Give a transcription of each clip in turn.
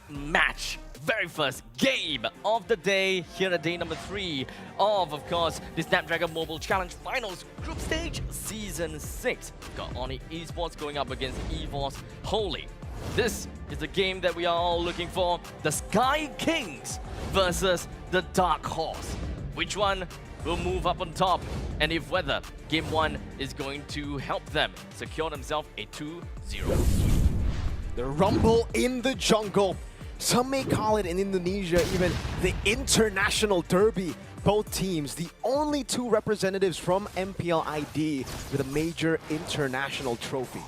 match, very first game of the day here at day number 3 of course, the Snapdragon Mobile Challenge Finals Group Stage Season 6. We've got ONIC Esports going up against evosholy. This is the game that we are all looking for, the Sky Kings versus the Dark Horse. Which one will move up on top, and if whether Game 1 is going to help them secure themselves a 2-0 sweep. The rumble in the jungle. Some may call it in Indonesia even the international derby. Both teams, the only 2 representatives from MPL ID with a major international trophy.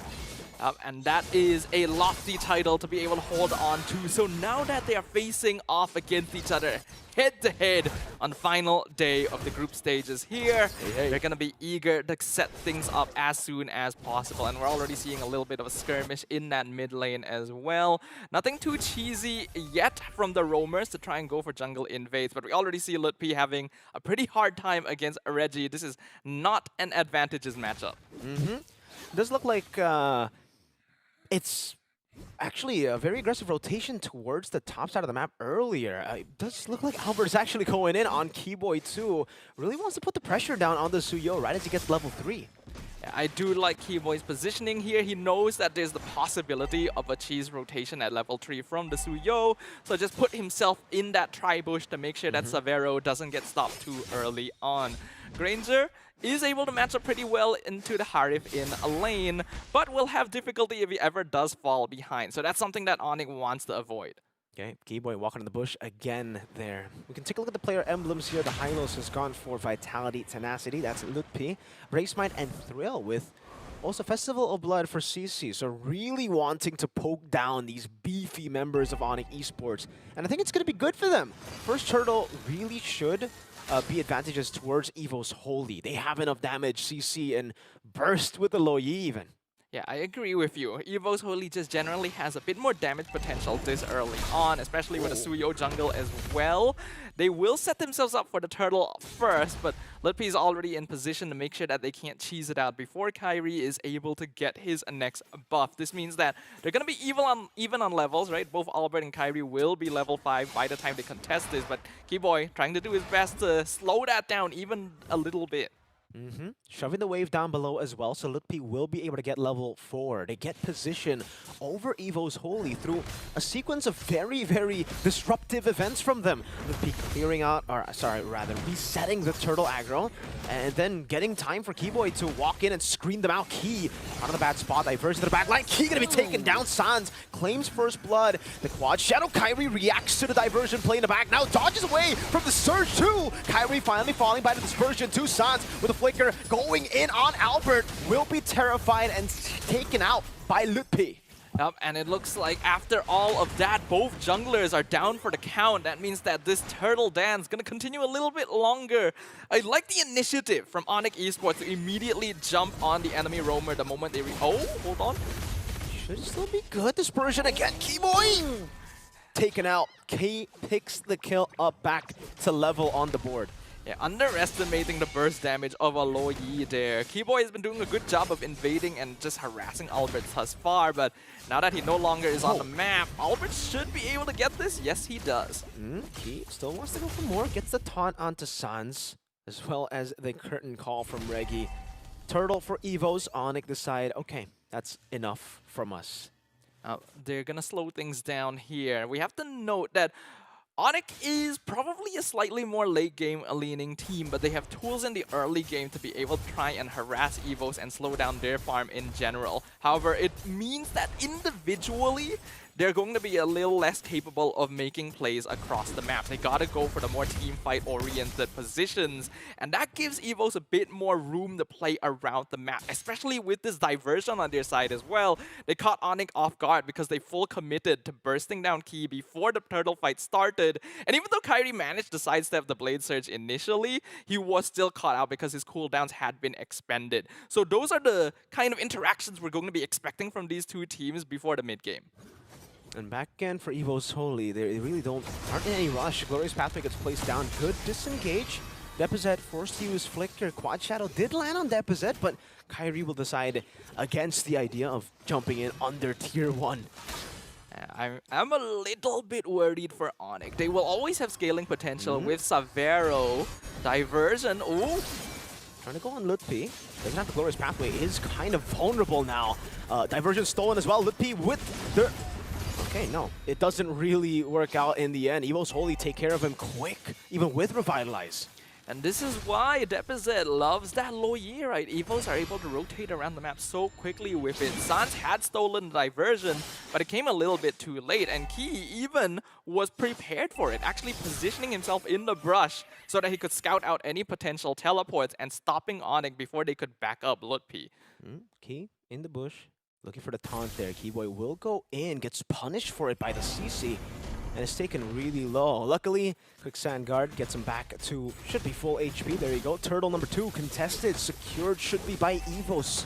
And that is a lofty title to be able to hold on to. So now that they are facing off against each other head-to-head on the final day of the group stages here, they're going to be eager to set things up as soon as possible. And we're already seeing a little bit of a skirmish in that mid lane as well. Nothing too cheesy yet from the roamers to try and go for jungle invades, but we already see lutpi having a pretty hard time against Reggie. This is not an advantageous matchup. Does look like it's actually a very aggressive rotation towards the top side of the map earlier. It does look like Albert's actually going in on Keyboy too. Really wants to put the pressure down on the Suyo right as he gets level 3. Yeah, I do like Keyboy's positioning here. He knows that there's the possibility of a cheese rotation at level 3 from the Suyo, so just put himself in that tri-bush to make sure that Savero doesn't get stopped too early on. Granger is able to match up pretty well into the Harif in a lane, but will have difficulty if he ever does fall behind. So that's something that ONIC wants to avoid. Okay, Keyboy walking in the bush again there. We can take a look at the player emblems here. The Hylos has gone for Vitality, Tenacity. That's lutpi. Bravesmite and Thrill with also Festival of Blood for CC. So really wanting to poke down these beefy members of ONIC Esports. And I think it's going to be good for them. First Turtle really should be advantages towards evosholy. They have enough damage, CC, and burst with the Loyi even. Yeah, I agree with you. evosholy just generally has a bit more damage potential this early on, especially with a Suyo jungle as well. They will set themselves up for the turtle first, but lutpi is already in position to make sure that they can't cheese it out before Kairi is able to get his next buff. This means that they're going to be even on levels, right? Both Albert and Kairi will be level 5 by the time they contest this, but Keyboy trying to do his best to slow that down even a little bit. Shoving the wave down below as well, so lutpi will be able to get level 4. They get position over evosholy through a sequence of very, very disruptive events from them. lutpi clearing out, or sorry, rather resetting the turtle aggro, and then getting time for Keyboy to walk in and screen them out. Key out of the bad spot, diverge to the back line. Key gonna be taken down. Sans claims first blood. The quad Shadow Kairi reacts to the diversion play in the back. Now dodges away from the surge too. Kairi finally falling by the dispersion to Sans with a flicker going in on Albert. Will be terrified and taken out by lutpi. Yep, and it looks like after all of that, both junglers are down for the count. That means that this turtle dance is going to continue a little bit longer. I like the initiative from ONIC Esports to immediately jump on the enemy roamer the moment they oh, hold on. Should still be good. Dispersion again. Keyboy taken out. K picks the kill up back to level on the board. Yeah, underestimating the burst damage of a Loyi there. Keyboy has been doing a good job of invading and just harassing Albert thus far, but now that he no longer is on the map, Albert should be able to get this. Yes, he does. He still wants to go for more. Gets the taunt onto Sans, as well as the curtain call from Reggie. Turtle for Evos. ONIC decide, okay, that's enough from us. They're gonna slow things down here. We have to note that ONIC is probably a slightly more late game leaning team, but they have tools in the early game to be able to try and harass Evos and slow down their farm in general. However, it means that individually, they're going to be a little less capable of making plays across the map. They gotta go for the more team fight oriented positions, and that gives Evos a bit more room to play around the map, especially with this diversion on their side as well. They caught ONIC off guard because they full committed to bursting down Key before the turtle fight started, and even though Kairi managed to sidestep the Blade Surge initially, he was still caught out because his cooldowns had been expended. So those are the kind of interactions we're going to be expecting from these two teams before the mid game. And back again for evosholy, they really aren't in any rush. Glorious Pathway gets placed down. Good disengage. Deposit forced to use Flicker. Quad Shadow did land on Deposit, but Kairi will decide against the idea of jumping in under tier 1. I'm a little bit worried for ONIC. They will always have scaling potential with Savero. Diversion. Ooh. Trying to go on Lutpi. Doesn't have the glorious pathway. Is kind of vulnerable now. Diversion stolen as well. Lutpi with the... Okay, no. It doesn't really work out in the end. evosholy take care of him quick, even with Revitalize. And this is why Deposit loves that Loyer, right? Evos are able to rotate around the map so quickly with it. Sans had stolen Diversion, but it came a little bit too late, and Key even was prepared for it, actually positioning himself in the brush so that he could scout out any potential teleports and stopping ONIC before they could back up Lutpi. Key in the bush, looking for the taunt there. Keyboy will go in, gets punished for it by the CC. And it's taken really low. Luckily, Quicksand Guard gets him back to, should be full HP. There you go. Turtle number 2, contested, secured, should be by EVOS.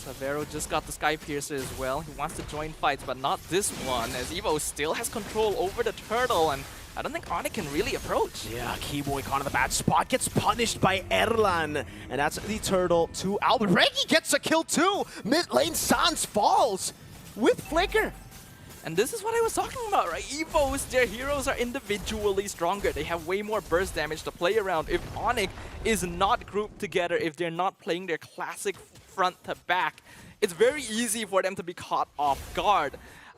Savero just got the Sky Piercer as well. He wants to join fights, but not this one, as Evo still has control over the Turtle, and I don't think ONIC can really approach. Yeah, Keyboy caught in the bad spot, gets punished by Erlan. And that's the Turtle to Albert. Reggie gets a kill too! Mid lane Sans falls with Flicker. And this is what I was talking about, right? EVOS, their heroes are individually stronger. They have way more burst damage to play around. If ONIC is not grouped together, if they're not playing their classic front to back, it's very easy for them to be caught off guard.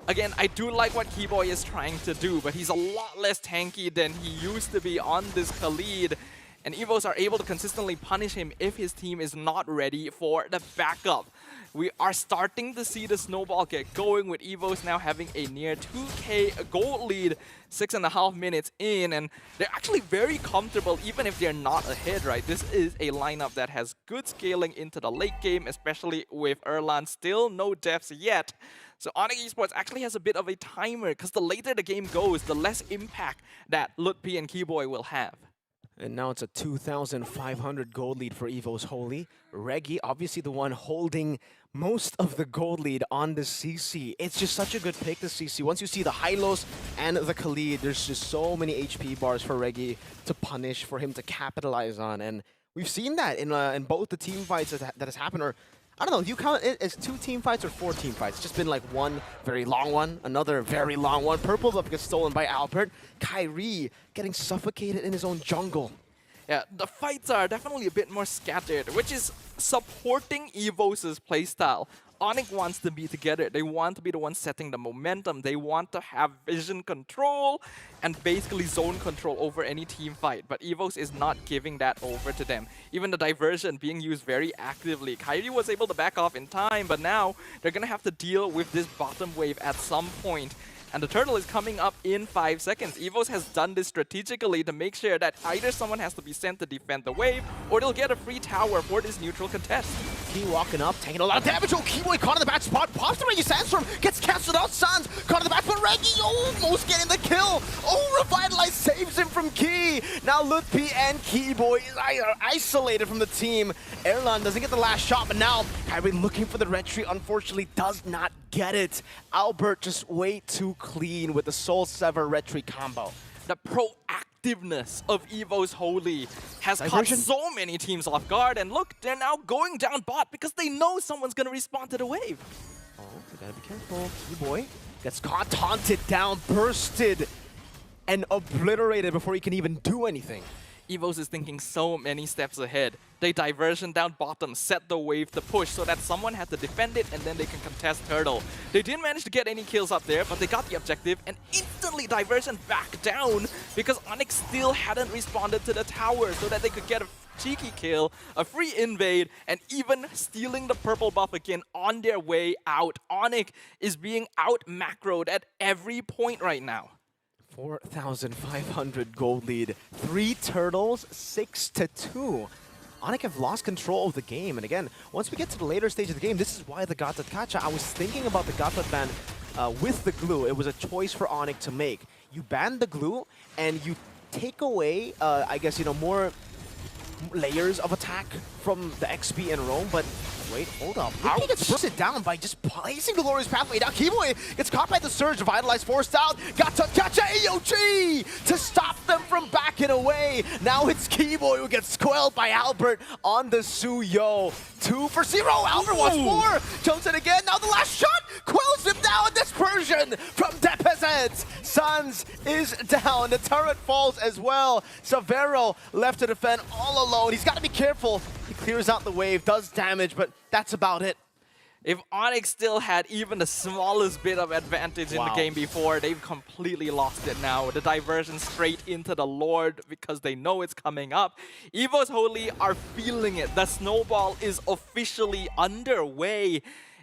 Again, I do like what Keyboy is trying to do, but he's a lot less tanky than he used to be on this Khalid. And EVOS are able to consistently punish him if his team is not ready for the backup. We are starting to see the snowball get going, with EVOS now having a near 2k gold lead 6.5 minutes in, and they're actually very comfortable even if they're not ahead, right? This is a lineup that has good scaling into the late game, especially with Erlan. Still no deaths yet. So ONIC Esports actually has a bit of a timer, because the later the game goes, the less impact that Lutpi and Keyboy will have. And now it's a 2,500 gold lead for evosholy. Reggie, obviously the one holding most of the gold lead on the CC. It's just such a good pick, the CC. Once you see the Hylos and the Khalid, there's just so many HP bars for Reggie to punish, for him to capitalize on. And we've seen that in both the team fights that has happened. Or I don't know, do you count it as 2 team fights or 4 team fights? It's just been like one very long one, another very long one. Purple Buff gets stolen by Albert. Kyrie getting suffocated in his own jungle. Yeah, the fights are definitely a bit more scattered, which is supporting EVOS' playstyle. ONIC wants to be together. They want to be the ones setting the momentum. They want to have vision control and basically zone control over any team fight. But EVOS is not giving that over to them. Even the diversion being used very actively. Kyrie was able to back off in time, but now they're going to have to deal with this bottom wave at some point. And the Turtle is coming up in 5 seconds. EVOS has done this strategically to make sure that either someone has to be sent to defend the wave, or they'll get a free tower for this neutral contest. Key walking up, taking a lot of damage. Oh, Keyboy caught in the bad spot. Pops the Reggie Sandstorm, gets cancelled out. Sans caught in the back, but Reggie almost getting the kill. Oh, Revitalize saves him from Key. Now Lutpi and Keyboy are isolated from the team. Erlan doesn't get the last shot, but now Kyrie looking for the retreat, unfortunately does not get it. Albert just way too clean with the Soul Sever retreat combo. The proactiveness of evosholy has caught Diversion. so many teams off guard, and look, they're now going down bot because they know someone's going to respond to the wave. Oh, they gotta be careful. Keyboy gets caught, taunted down, bursted, and obliterated before he can even do anything. EVOS is thinking so many steps ahead. They diversion down bottom, set the wave to push so that someone had to defend it and then they can contest Turtle. They didn't manage to get any kills up there, but they got the objective and instantly diversion back down because ONIC still hadn't responded to the tower so that they could get a cheeky kill, a free invade, and even stealing the purple buff again on their way out. ONIC is being out macroed at every point right now. 4,500 gold lead. 3 Turtles, 6-2. ONIC have lost control of the game. And again, once we get to the later stage of the game, this is why the Gatot Kacha. I was thinking about the Gatot ban with the glue. It was a choice for ONIC to make. You ban the glue and you take away, I guess, more layers of attack from the XP and roam, but wait, hold up. He gets bursted down by just placing the glorious pathway. Now Keyboy gets caught by the surge, Vitalize forced out, got to catch a AOG to stop them from backing away. Now it's Keyboy who gets quelled by Albert on the Suyo. 2 for 0, Albert wants more, jumps in again, now the last shot quells him down, dispersion from Depezet. Suns is down, the turret falls as well. Savero left to defend all alone, he's got to be careful. He clears out the wave, does damage, but that's about it. If ONIC still had even the smallest bit of advantage in the game before, they've completely lost it now. The diversion straight into the Lord because they know it's coming up. EVOSholy are feeling it. The snowball is officially underway.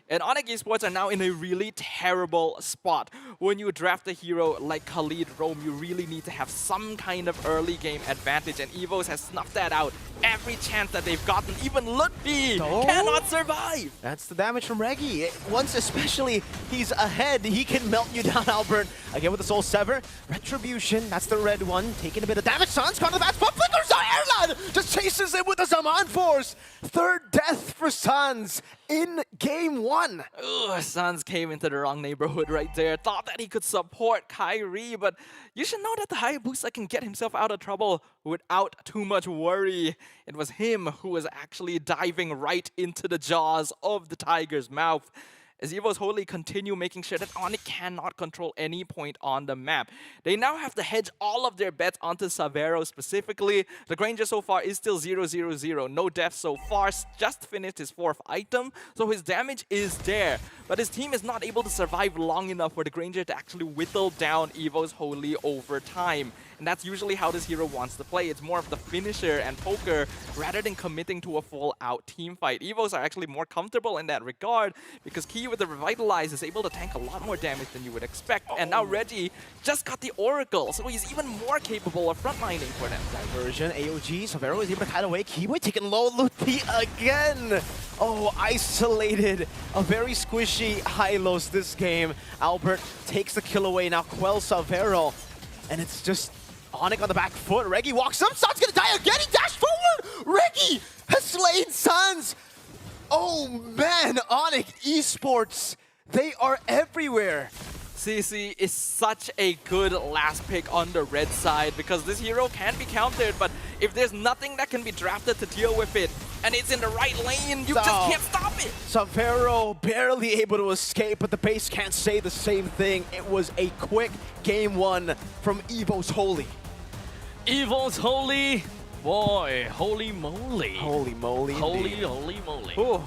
And ONIC Esports are now in a really terrible spot. When you draft a hero like Khalid Rome, you really need to have some kind of early game advantage, and EVOS has snuffed that out every chance that they've gotten. Even Lutfi cannot survive. That's the damage from Reggie. Once especially he's ahead, he can melt you down, Albert. Again with the Soul Sever. Retribution, that's the red one. Taking a bit of damage. Suns caught in the back spot. Flickers out. Erlan just chases him with the Zaman Force. Third death for Suns in game 1. Ugh, Suns came into the wrong neighborhood right there. Thought that he could support Kyrie, but you should know that the Hayabusa can get himself out of trouble without too much worry. It was him who was actually diving right into the jaws of the tiger's mouth. As EVOSholy continue making sure that ONIC cannot control any point on the map. They now have to hedge all of their bets onto Savero specifically. The Granger so far is still 0-0-0. No deaths so far. Just finished his 4th item, so his damage is there. But his team is not able to survive long enough for the Granger to actually whittle down EVOSholy over time. And that's usually how this hero wants to play. It's more of the finisher and poker rather than committing to a full-out team fight. EVOs are actually more comfortable in that regard because Key with the Revitalize is able to tank a lot more damage than you would expect. And now Reggie just got the Oracle, so he's even more capable of frontlining for them. Diversion, AOG, Savero is able to kite away. Keyboy taking low, Lutfi again. Oh, isolated. A very squishy Hylos this game. Albert takes the kill away, now quells Savero. And it's just ONIC on the back foot. Reggie walks up. Sun's gonna die again. He dashed forward. Reggie has slain Suns. Oh man, ONIC Esports. They are everywhere. CC is such a good last pick on the red side because this hero can be countered, but if there's nothing that can be drafted to deal with it, and it's in the right lane, you just can't stop it. Savero barely able to escape, but the base can't say the same thing. It was a quick game 1 from EVOSholy. EVOSholy, boy, holy moly. Holy moly. Holy indeed. moly. Ooh.